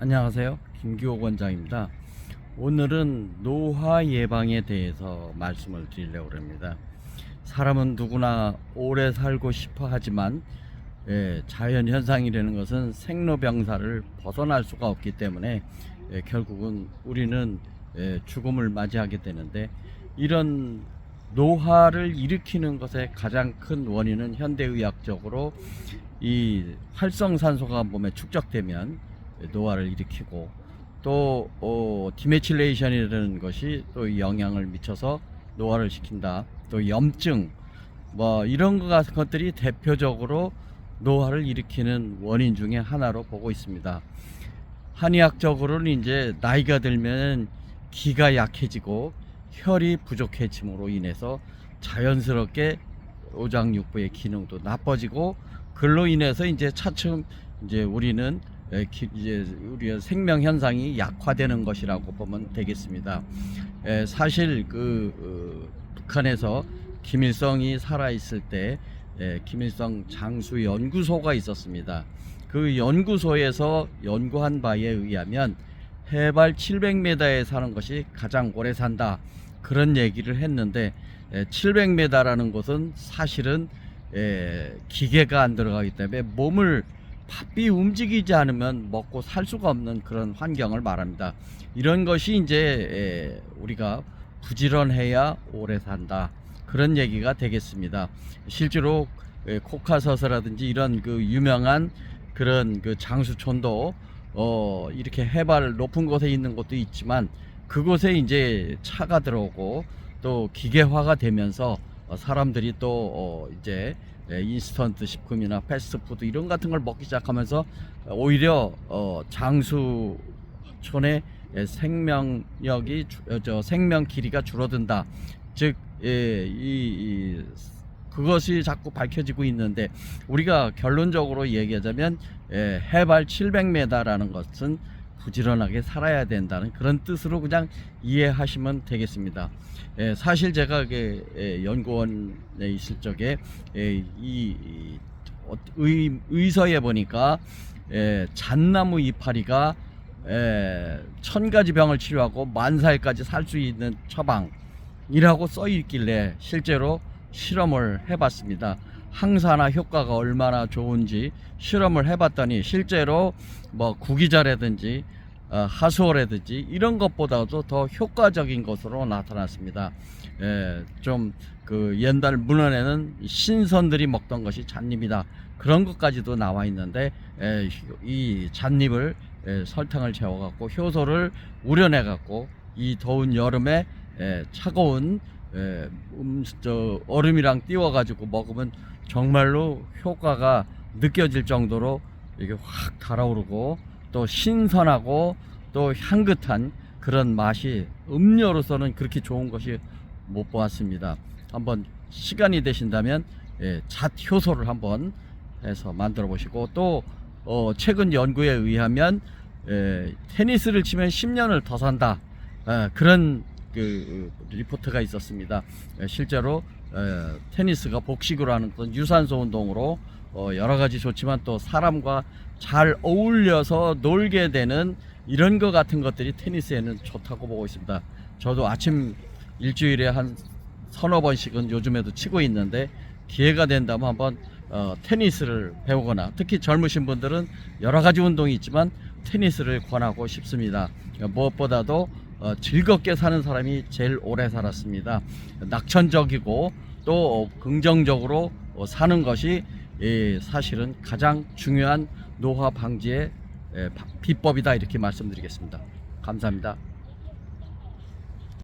안녕하세요. 김기호 원장입니다. 오늘은 노화 예방에 대해서 말씀을 드리려고 합니다. 사람은 누구나 오래 살고 싶어 하지만 자연현상이라는 것은 생로병사를 벗어날 수가 없기 때문에 결국은 우리는 죽음을 맞이하게 되는데, 이런 노화를 일으키는 것의 가장 큰 원인은 현대의학적으로 이 활성산소가 몸에 축적되면 노화를 일으키고, 또 디메틸레이션이라는 것이 또 영향을 미쳐서 노화를 시킨다. 또 염증 이런 것들이 대표적으로 노화를 일으키는 원인 중에 하나로 보고 있습니다. 한의학적으로는 이제 나이가 들면 기가 약해지고 혈이 부족해짐으로 인해서 자연스럽게 오장육부의 기능도 나빠지고, 그로 인해서 이제 차츰 우리는 우리의 생명 현상이 약화되는 것이라고 보면 되겠습니다. 사실 북한에서 김일성이 살아 있을 때 김일성 장수 연구소가 있었습니다. 그 연구소에서 연구한 바에 의하면 해발 700m에 사는 것이 가장 오래 산다, 그런 얘기를 했는데, 700m라는 것은 사실은 기계가 안 들어가기 때문에 몸을 바삐 움직이지 않으면 먹고 살 수가 없는 그런 환경을 말합니다. 이런 것이 이제 우리가 부지런해야 오래 산다, 그런 얘기가 되겠습니다. 실제로 코카서스라든지 이런 유명한 그런 장수촌도 이렇게 해발 높은 곳에 있는 곳도 있지만, 그곳에 이제 차가 들어오고 또 기계화가 되면서 사람들이 또 이제 인스턴트 식품이나 패스트푸드 이런 같은 걸 먹기 시작하면서 오히려 장수촌의 생명력이 생명 길이가 줄어든다. 즉 그것이 자꾸 밝혀지고 있는데, 우리가 결론적으로 얘기하자면 해발 700m라는 것은 부지런하게 살아야 된다는 그런 뜻으로 그냥 이해하시면 되겠습니다. 사실 제가 연구원에 있을 적에 의서에 보니까 잣나무 이파리가 1000가지 병을 치료하고 10,000살까지 살 수 있는 처방이라고 써 있길래 실제로 실험을 해봤습니다. 항산화 효과가 얼마나 좋은지 실험을 해봤더니 실제로 구기자라든지 하수오라든지 이런 것보다도 더 효과적인 것으로 나타났습니다. 좀 옛날 문헌에는 신선들이 먹던 것이 잣잎이다, 그런 것까지도 나와 있는데, 이 잣잎을 설탕을 재워갖고 효소를 우려내갖고 이 더운 여름에 차가운 얼음이랑 띄워가지고 먹으면 정말로 효과가 느껴질 정도로 이게 확 달아오르고 또 신선하고 또 향긋한 그런 맛이, 음료로서는 그렇게 좋은 것이 못 보았습니다. 한번 시간이 되신다면 잣 효소를 한번 해서 만들어 보시고, 또 최근 연구에 의하면 테니스를 치면 10년을 더 산다, 그런 리포트가 있었습니다. 실제로 테니스가 복식으로 하는 그런 유산소 운동으로 여러 가지 좋지만 또 사람과 잘 어울려서 놀게 되는 이런 것 같은 것들이 테니스에는 좋다고 보고 있습니다. 저도 아침 일주일에 한 서너 번씩은 요즘에도 치고 있는데, 기회가 된다면 한번 테니스를 배우거나, 특히 젊으신 분들은 여러 가지 운동이 있지만 테니스를 권하고 싶습니다. 무엇보다도 즐겁게 사는 사람이 제일 오래 살았습니다. 낙천적이고 또 긍정적으로 사는 것이 사실은 가장 중요한 노화 방지의 비법이다, 이렇게 말씀드리겠습니다. 감사합니다.